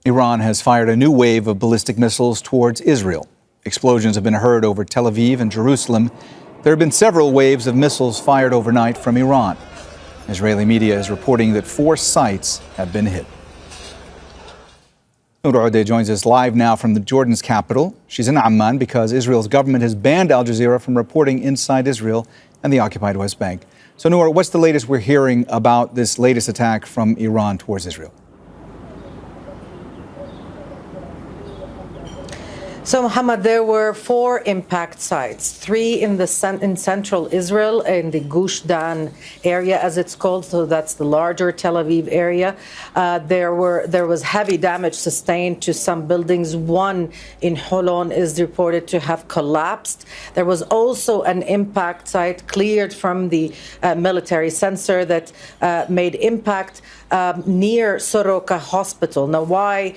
Iran has fired a new wave of ballistic missiles towards Israel. Explosions have been heard over Tel Aviv and Jerusalem. There have been several waves of missiles fired overnight from Iran. Israeli media is reporting that 4 sites have been hit. Nour joins us live now from the Jordan's capital. She's in Amman because Israel's government has banned Al Jazeera from reporting inside Israel and the occupied West Bank. So, Nour, what's the latest we're hearing about this latest attack from Iran towards Israel? So, Mohammed, there were 4 impact sites, 3 in central Israel, in the Gush Dan area, as it's called. So that's the larger Tel Aviv area. There was heavy damage sustained to some buildings. 1 in Holon is reported to have collapsed. There was also an impact site cleared from the military sensor that made impact near Soroka Hospital. Now, why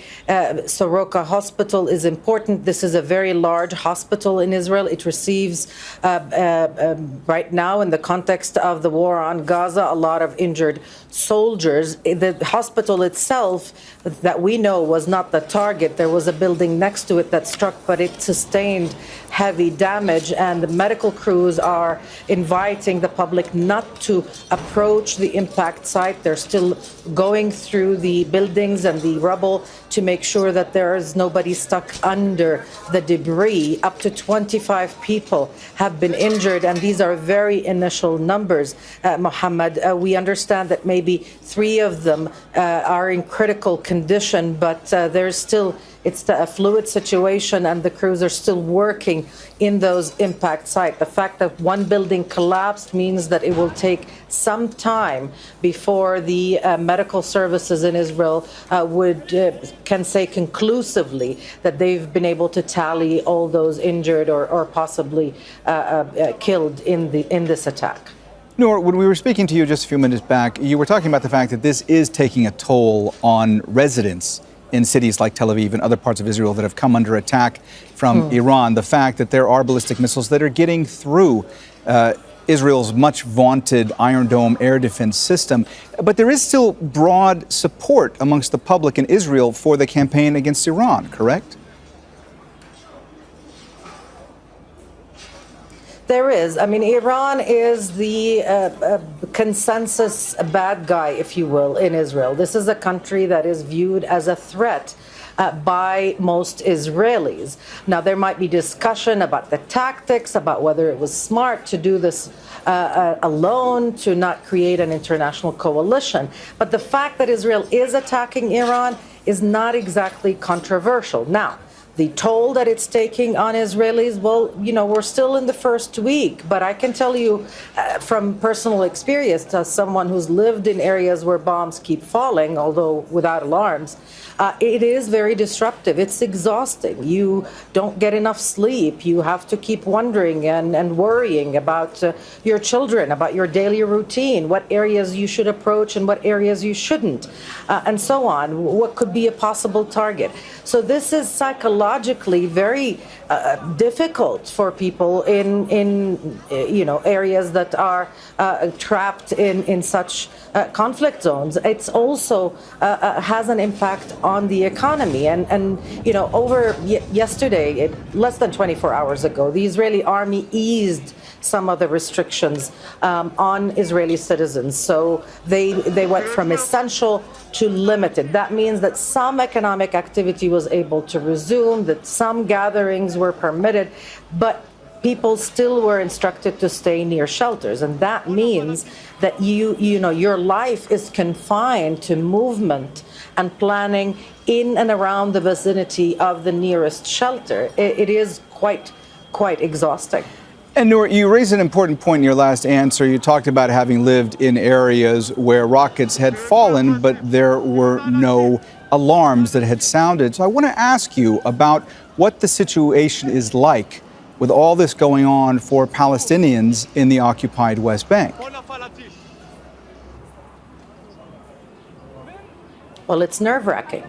Soroka Hospital is important? This is a very large hospital in Israel. It receives, right now, in the context of the war on Gaza, a lot of injured soldiers. The hospital itself, that we know, was not the target. There was a building next to it that struck, but it sustained heavy damage, and the medical crews are inviting the public not to approach the impact site. They're still going through the buildings and the rubble to make sure that there is nobody stuck under the debris. Up to 25 people have been injured, and these are very initial numbers, Mohammed. We understand that maybe 3 of them are in critical condition, but there's still, it's a fluid situation, and the crews are still working in those impact sites. The fact that 1 building collapsed means that it will take some time before the medical services in Israel can say conclusively that they've been able to tally all those injured or possibly killed in this attack. Nour, when we were speaking to you just a few minutes back, you were talking about the fact that this is taking a toll on residents in cities like Tel Aviv and other parts of Israel that have come under attack from Iran. The fact that there are ballistic missiles that are getting through Israel's much vaunted Iron Dome air defense system. But there is still broad support amongst the public in Israel for the campaign against Iran, correct? There is. I mean, Iran is the consensus bad guy, if you will, in Israel. This is a country that is viewed as a threat by most Israelis. Now, there might be discussion about the tactics, about whether it was smart to do this alone, to not create an international coalition. But the fact that Israel is attacking Iran is not exactly controversial. Now, the toll that it's taking on Israelis, well, you know, we're still in the first week, but I can tell you from personal experience, as someone who's lived in areas where bombs keep falling, although without alarms, it is very disruptive. It's exhausting. You don't get enough sleep. You have to keep wondering and worrying about your children, about your daily routine, what areas you should approach and what areas you shouldn't, and so on. What could be a possible target? So this is psychologically very difficult for people in areas that are trapped in such conflict zones. It's also has an impact on the economy. And yesterday, less than 24 hours ago, the Israeli army eased some of the restrictions on Israeli citizens. So they went from essential to limited. That means that some economic activity was able to resume, that some gatherings were permitted, but people still were instructed to stay near shelters. And that means that your life is confined to movement and planning in and around the vicinity of the nearest shelter. It is quite exhausting. And Nour, you raised an important point in your last answer. You talked about having lived in areas where rockets had fallen, but there were no alarms that had sounded. So I want to ask you about what the situation is like with all this going on for Palestinians in the occupied West Bank. Well, it's nerve-wracking.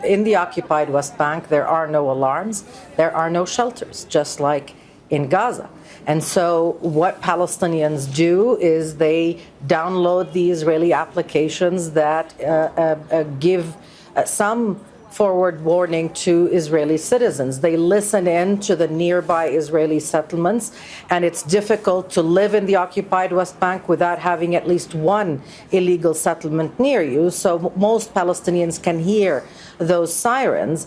In the occupied West Bank, there are no alarms. There are no shelters, just like in Gaza. And so what Palestinians do is they download the Israeli applications that give some forward warning to Israeli citizens. They listen in to the nearby Israeli settlements, and it's difficult to live in the occupied West Bank without having at least one illegal settlement near you. So most Palestinians can hear those sirens,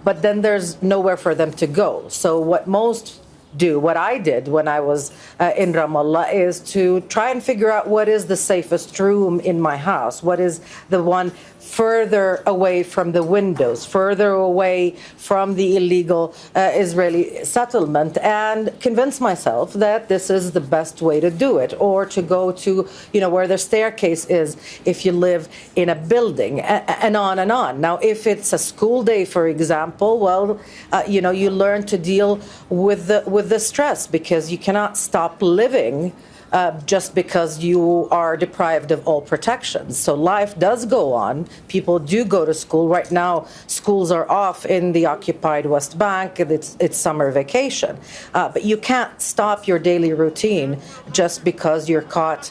but then there's nowhere for them to go. So what most do, what I did when I was in Ramallah, is to try and figure out what is the safest room in my house, what is the one further away from the windows, further away from the illegal Israeli settlement, and convince myself that this is the best way to do it, or to go to, where the staircase is if you live in a building, and on and on. Now, if it's a school day, for example, well, you learn to deal with the stress, because you cannot stop living just because you are deprived of all protections. So life does go on. People do go to school. Right now, schools are off in the occupied West Bank. It's summer vacation. But you can't stop your daily routine just because you're caught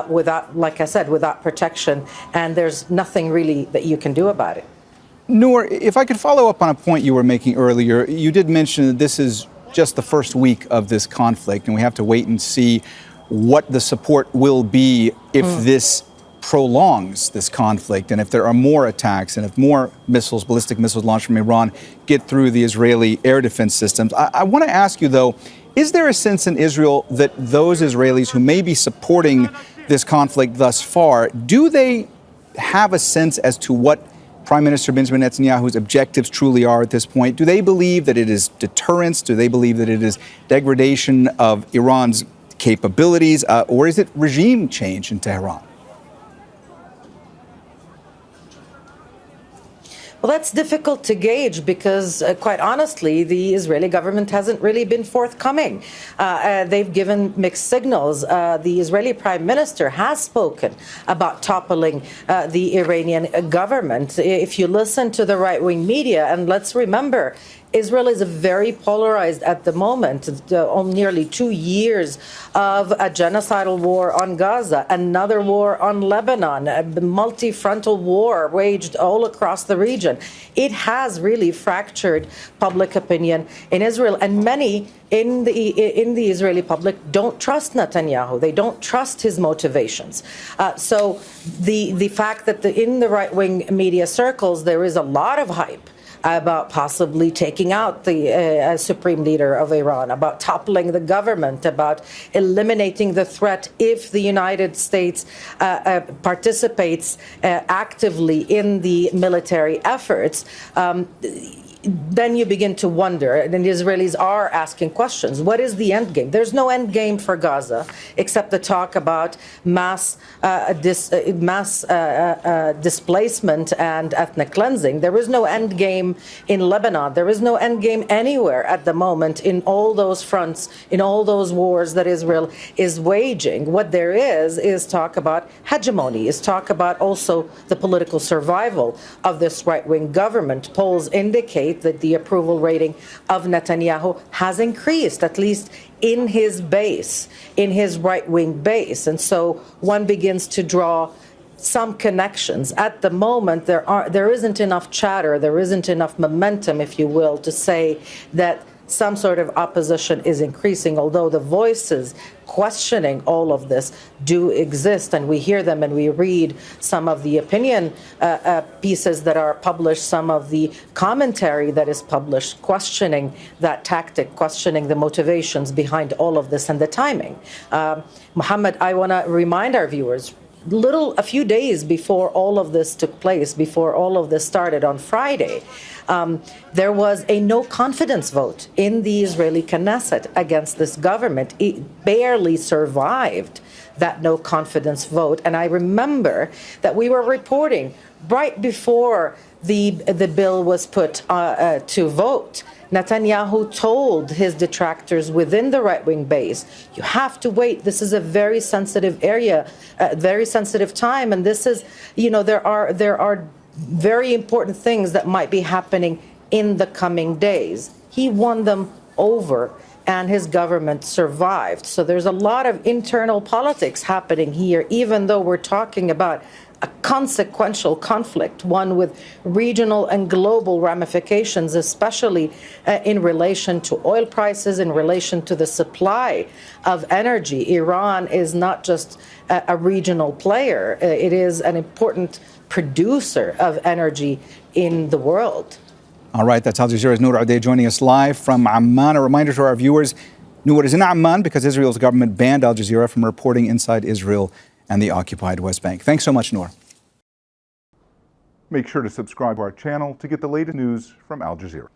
without, like I said, without protection. And there's nothing really that you can do about it. Nour, if I could follow up on a point you were making earlier, you did mention that this is just the first week of this conflict, and we have to wait and see what the support will be if this prolongs this conflict, and if there are more attacks, and if more missiles, ballistic missiles launched from Iran, get through the Israeli air defense systems. I want to ask you, though, is there a sense in Israel that those Israelis who may be supporting this conflict thus far, do they have a sense as to what Prime Minister Benjamin Netanyahu's objectives truly are at this point? Do they believe that it is deterrence? Do they believe that it is degradation of Iran's capabilities, or is it regime change in Tehran? Well, that's difficult to gauge because, quite honestly, the Israeli government hasn't really been forthcoming. They've given mixed signals. The Israeli prime minister has spoken about toppling the Iranian government. If you listen to the right-wing media, and let's remember, Israel is very polarized at the moment. Nearly 2 years of a genocidal war on Gaza, another war on Lebanon, a multi-frontal war waged all across the region. It has really fractured public opinion in Israel, and many in the Israeli public don't trust Netanyahu. They don't trust his motivations. So the fact that in the right-wing media circles there is a lot of hype about possibly taking out the supreme leader of Iran, about toppling the government, about eliminating the threat if the United States participates actively in the military efforts. Then you begin to wonder, and the Israelis are asking questions. What is the end game? There's no end game for Gaza except the talk about mass displacement and ethnic cleansing. There is no end game in Lebanon. There is no end game anywhere at the moment in all those fronts, in all those wars that Israel is waging. What there is talk about hegemony, is talk about also the political survival of this right-wing government. Polls indicate that the approval rating of Netanyahu has increased, at least in his base, in his right-wing base. And so one begins to draw some connections. At the moment, there isn't enough chatter, there isn't enough momentum, if you will, to say that some sort of opposition is increasing, although the voices questioning all of this do exist, and we hear them and we read some of the opinion pieces that are published, some of the commentary that is published, questioning that tactic, questioning the motivations behind all of this and the timing. Mohammed, I want to remind our viewers, a few days before all of this took place, before all of this started on Friday, there was a no confidence vote in the Israeli Knesset against this government. It barely survived that no confidence vote. And I remember that we were reporting right before the bill was put to vote. Netanyahu told his detractors within the right-wing base, you have to wait. This is a very sensitive area, very sensitive time. And this is, there are very important things that might be happening in the coming days. He won them over, and his government survived. So there's a lot of internal politics happening here, even though we're talking about a consequential conflict, one with regional and global ramifications, especially in relation to oil prices, in relation to the supply of energy. Iran is not just a regional player, it is an important producer of energy in the world. All right, that's Al Jazeera's Nour Odeh joining us live from Amman. A reminder to our viewers, Nour is in Amman because Israel's government banned Al Jazeera from reporting inside Israel and the occupied West Bank. Thanks so much, Nour. Make sure to subscribe to our channel to get the latest news from Al Jazeera.